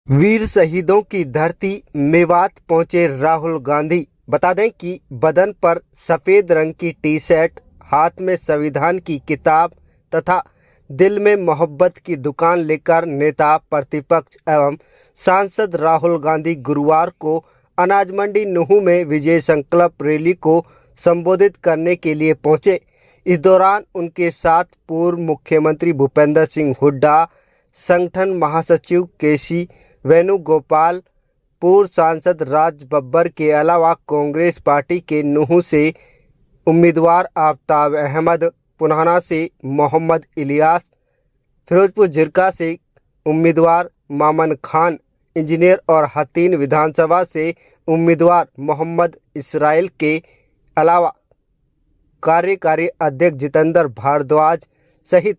वीर शहीदों की धरती मेवात पहुंचे राहुल गांधी। बता दें कि बदन पर सफ़ेद रंग की टी शर्ट, हाथ में संविधान की किताब तथा दिल में मोहब्बत की दुकान लेकर नेता प्रतिपक्ष एवं सांसद राहुल गांधी गुरुवार को अनाज मंडी नूहू में विजय संकल्प रैली को संबोधित करने के लिए पहुंचे। इस दौरान उनके साथ पूर्व मुख्यमंत्री भूपेंद्र सिंह हुड्डा, संगठन महासचिव केसी वेणुगोपाल, पूर्व सांसद राज बब्बर के अलावा कांग्रेस पार्टी के नूहू से उम्मीदवार आफ्ताब अहमद, पुनाना से मोहम्मद इलियास, फिरोजपुर झिरका से उम्मीदवार मामन खान, इंजीनियर और हतीन विधानसभा से उम्मीदवार मोहम्मद इसराइल के अलावा कार्यकारी अध्यक्ष जितेंद्र भारद्वाज सहित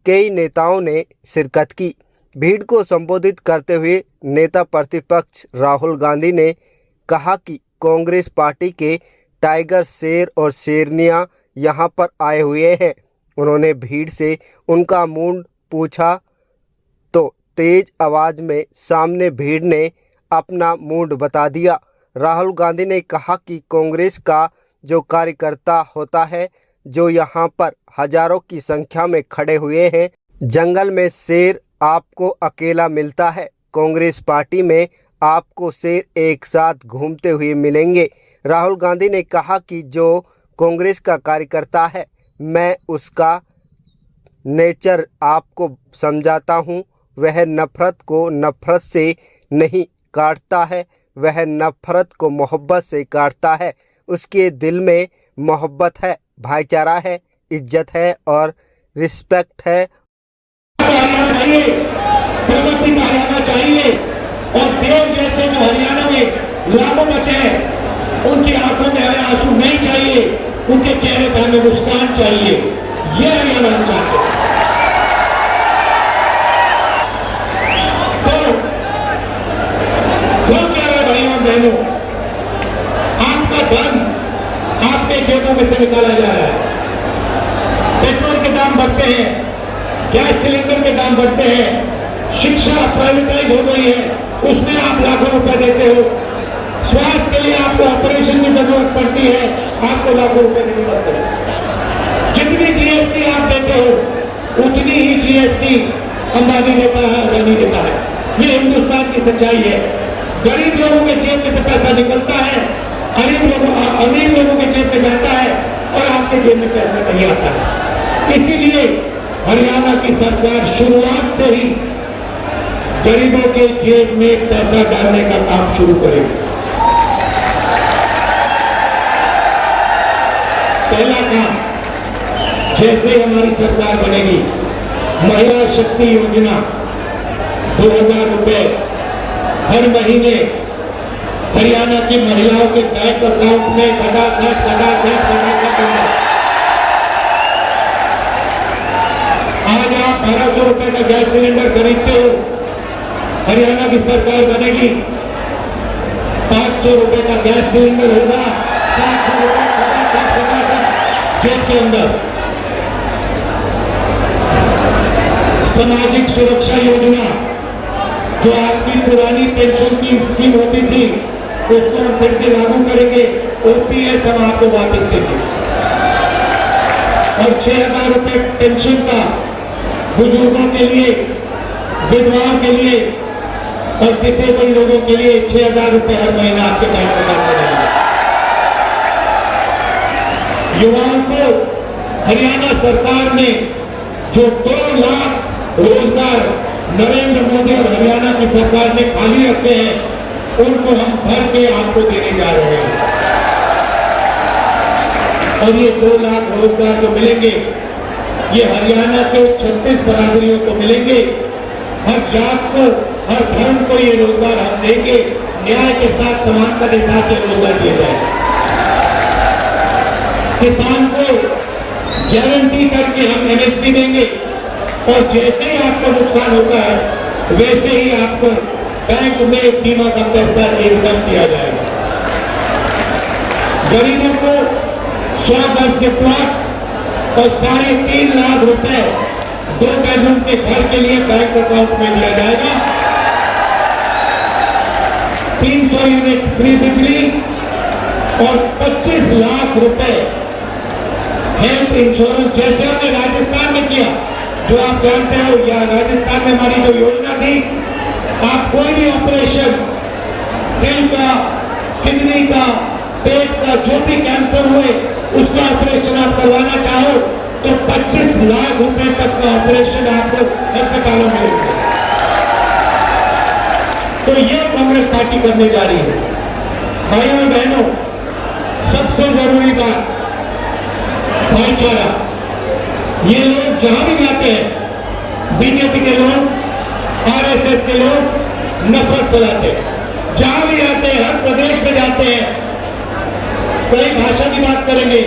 कई नेताओं ने शिरकत की। भीड़ को संबोधित करते हुए नेता प्रतिपक्ष राहुल गांधी ने कहा कि कांग्रेस पार्टी के टाइगर, शेर और शेरनियां यहां पर आए हुए हैं। उन्होंने भीड़ से उनका मूड पूछा तो तेज आवाज में सामने भीड़ ने अपना मूड बता दिया। राहुल गांधी ने कहा कि कांग्रेस का जो कार्यकर्ता होता है, जो यहाँ पर हजारों की संख्या में खड़े हुए हैं, जंगल में शेर आपको अकेला मिलता है, कांग्रेस पार्टी में आपको शेर एक साथ घूमते हुए मिलेंगे। राहुल गांधी ने कहा कि जो कांग्रेस का कार्यकर्ता है, मैं उसका नेचर आपको समझाता हूँ। वह नफरत को नफरत से नहीं काटता है, वह नफरत को मोहब्बत से काटता है। उसके दिल में मोहब्बत है, भाईचारा है, इज्जत है और रिस्पेक्ट है। प्रगति का हरियाणा चाहिए और देव जैसे जो हरियाणा में लाखों बचे हैं, उनकी आंखों में हमें आंसू नहीं चाहिए, उनके चेहरे पर हमें मुस्कान चाहिए। ये हरियाणा हम चाहते हैं। तो कह रहे भाइयों और बहनों, आपका धन आपके जेबों में से निकाला जा रहा है। पेट्रोल के दाम बढ़ते हैं, गैस सिलेंडर के दाम बढ़ते हैं, शिक्षा प्राइवेटाइज हो गई है, उसमें आप लाखों रुपए देते हो। स्वास्थ्य के लिए आपको ऑपरेशन की जरूरत पड़ती है, आपको लाखों रुपए देने पड़ते हैं। जितनी जीएसटी आप देते हो, उतनी ही जीएसटी अंबानी देता है, अदानी देता है। ये हिंदुस्तान की सच्चाई है। गरीब लोगों के जेब में से पैसा निकलता है, अमीर लोगों के जेब में जाता है और आपके जेब में पैसा नहीं आता है। इसीलिए हरियाणा की सरकार शुरुआत से ही गरीबों के जेब में पैसा डालने का काम शुरू करेगी। पहला काम, जैसे हमारी सरकार बनेगी, महिला शक्ति योजना 2000 रुपए हर महीने हरियाणा की महिलाओं के बैंक अकाउंट में खटाखट करना। आज आप 1200 रुपए का गैस सिलेंडर खरीदते हो, हरियाणा की सरकार बनेगी, 500 रुपए का गैस सिलेंडर होगा, 700 रुपए जेब के अंदर। सामाजिक सुरक्षा योजना, जो आपकी पुरानी पेंशन की स्कीम होती थी, उसको हम फिर से लागू करेंगे। ओपीएस हम आपको वापस देंगे और 6000 रुपए पेंशन का बुजुर्गों के लिए, विधवाओं के लिए और डिसेबल लोगों के लिए 6000 रुपए हर महीना आपके बैंक अकाउंट में रहेंगे। युवाओं को हरियाणा सरकार ने जो 2 लाख रोजगार नरेंद्र मोदी और हरियाणा की सरकार ने खाली रखे हैं, उनको हम भर के आपको देने जा रहे हैं। और ये 2 लाख रोजगार जो मिलेंगे, ये हरियाणा के 36 बरादरियों को मिलेंगे। हर जात को, हर धर्म को ये रोजगार हम देंगे। न्याय के साथ, समानता के साथ ये रोजगार दिए जाएंगे। किसान को गारंटी करके हम एमएसपी देंगे और जैसे ही आपको नुकसान होता है, वैसे ही आपको बैंक में बीमा का पैसा एकदम दिया जाएगा। गरीबों को 100 गज के प्लॉट और 3.5 लाख रुपए 2 बेडरूम के घर के लिए बैंक अकाउंट में दिया जाएगा। 300 यूनिट फ्री बिजली और 25 लाख रुपए हेल्थ इंश्योरेंस, जैसे हमने राजस्थान में किया। जो आप जानते हो, या राजस्थान में हमारी जो योजना थी, आप कोई भी ऑपरेशन, दिल का, किडनी का, पेट का, जो भी कैंसर हुए उसका ऑपरेशन आप करवाना चाहो तो 25 लाख रुपए तक का ऑपरेशन आपको अस्पतालों में मिलेगा। तो ये कांग्रेस पार्टी करने जा रही है। भाइयों और बहनों, सबसे जरूरी बात भाईचारा। ये लोग जहां भी जाते हैं, बीजेपी के लोग, आरएसएस के लोग नफरत फैलाते हैं। जहां भी जाते हैं, हर प्रदेश में जाते हैं, कहीं भाषा की बात करेंगे,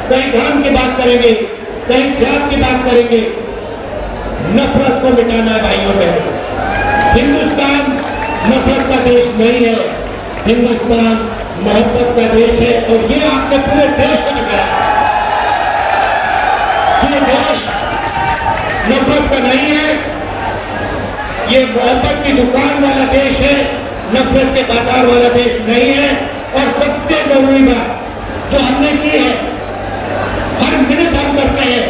कहीं धर्म की बात करेंगे, कहीं जात की बात करेंगे। नफरत को मिटाना है भाइयों और बहनों। हिंदुस्तान नफरत का देश नहीं है, हिंदुस्तान मोहब्बत का देश है। और ये आपने पूरे देश को दिखाया कि ये देश नफरत का नहीं है, ये मोहब्बत की दुकान वाला देश है, नफरत के बाजार वाला देश नहीं है। और सबसे जरूरी बात जो हमने की है, हर मिनट हम करते हैं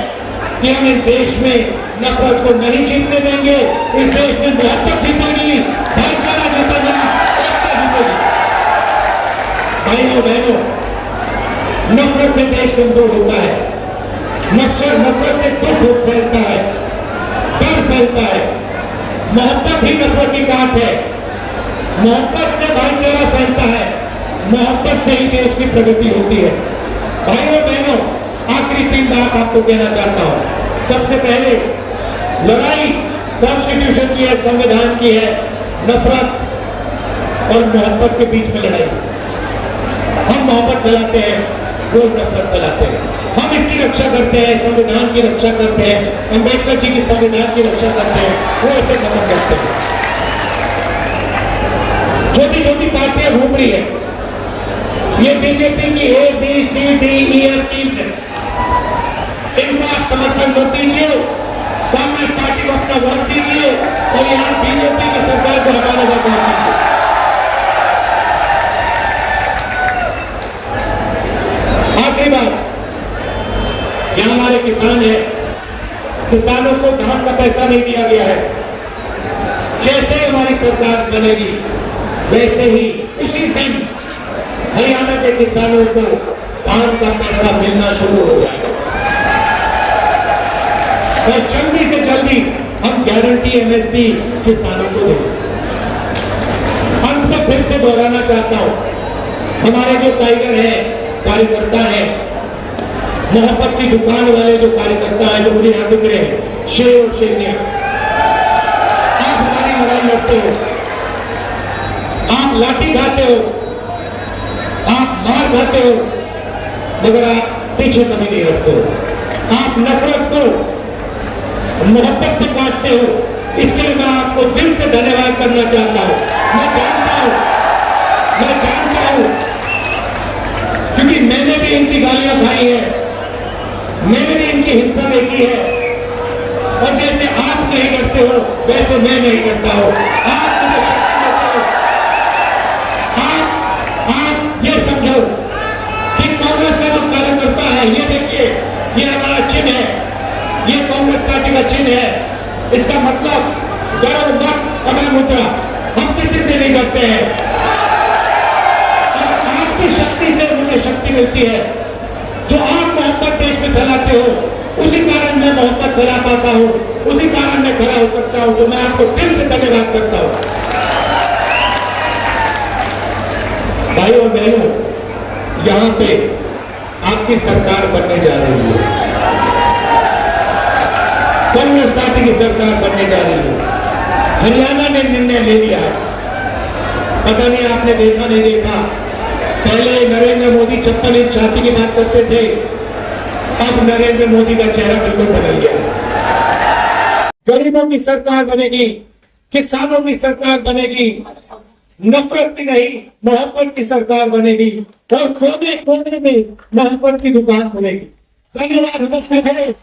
कि हम इस देश में नफरत को नहीं जीतने देंगे। इस देश में मोहब्बत जीतेगी, भाईचारा जीतेगा, एकता जीतेगी। भाइयों बहनों, नफरत से देश कमजोर होता है, नफरत से दुख फैलता है, डर फैलता है। मोहब्बत ही नफरत की काट है, मोहब्बत से भाईचारा फैलता है, मोहब्बत से ही देश की प्रगति होती है। भाइयों बहनों, आखिरी 3 बात आपको कहना चाहता हूं। सबसे पहले, लड़ाई कॉन्स्टिट्यूशन की है, संविधान की है, नफरत और मोहब्बत के बीच में लड़ाई। हम मोहब्बत फैलाते हैं, वो नफरत फैलाते हैं। हम इसकी रक्षा करते हैं, संविधान की रक्षा करते हैं, अंबेडकर जी की संविधान की रक्षा करते हैं, वो इसे खत्म करते हैं। छोटी छोटी पार्टियां घूम रही है, ये बीजेपी की A, B, C, D, E, F teams है। इनको आप समर्थन मत दीजिए, कांग्रेस पार्टी को अपना वोट दीजिए और यहाँ बीजेपी की सरकार को हमारा वोट दीजिए। आखिरी बात, यहाँ हमारे किसान हैं, किसानों को धान का पैसा नहीं दिया गया है। जैसे हमारी सरकार बनेगी वैसे ही उसी दिन हरियाणा के किसानों को धान का पैसा मिलना शुरू हो जाएगा और जल्दी से जल्दी हम गारंटी MSP किसानों को देंगे। अंत में फिर से दोहराना चाहता हूं, हमारे जो टाइगर हैं, कार्यकर्ता हैं, मोहब्बत की दुकान वाले जो कार्यकर्ता हैं, जो मुझे यहां दिख रहे हैं, शेर और शेरनिया, आप हमारी लड़ाई लड़ते हो, आप लाठी खाते हो, आप मार खाते हो, मगर आप पीछे कभी नहीं हटते हो। आप नफरत को मोहब्बत से काटते हो। इसके लिए मैं आपको दिल से धन्यवाद करना चाहता हूं। मैं जानता हूं क्योंकि मैंने भी इनकी गालियां खाई है, मैंने भी इनकी हिंसा देखी है। और जैसे आप नहीं करते हो वैसे मैं नहीं करता हूं। आप मुझे शक्ति देते हो। आप ये समझो कि कांग्रेस का जो कार्यकर्ता है, ये देखिए, ये हमारा चिन्ह है, ये कांग्रेस पार्टी का चिन्ह है। इसका मतलब डरो मत, अभय मुद्रा। हम किसी से नहीं डरते हैं और आपकी शक्ति से मुझे शक्ति मिलती है। जो आप मोहब्बत देश में फैलाते हो, उसी कारण मैं मोहब्बत फैला पाता हूं, उसी कारण मैं खड़ा हो सकता हूं। तो मैं आपको दिल से धन्यवाद करता हूं। भाइयों और बहनों, यहां पे आपकी सरकार बनने जा रही है, कांग्रेस पार्टी की सरकार बनने जा रही है। हरियाणा ने निर्णय ले लिया है। पता नहीं आपने देखा नहीं देखा, पहले नरेंद्र मोदी 56 इंच छाती की बात करते थे, अब नरेंद्र मोदी का चेहरा बिल्कुल बदल गया। गरीबों की सरकार बनेगी, किसानों की सरकार बनेगी, नफरत की नहीं मोहब्बत की सरकार बनेगी और कोने कोने में मोहब्बत की दुकान खुलेगी। धन्यवाद। नमस्कार।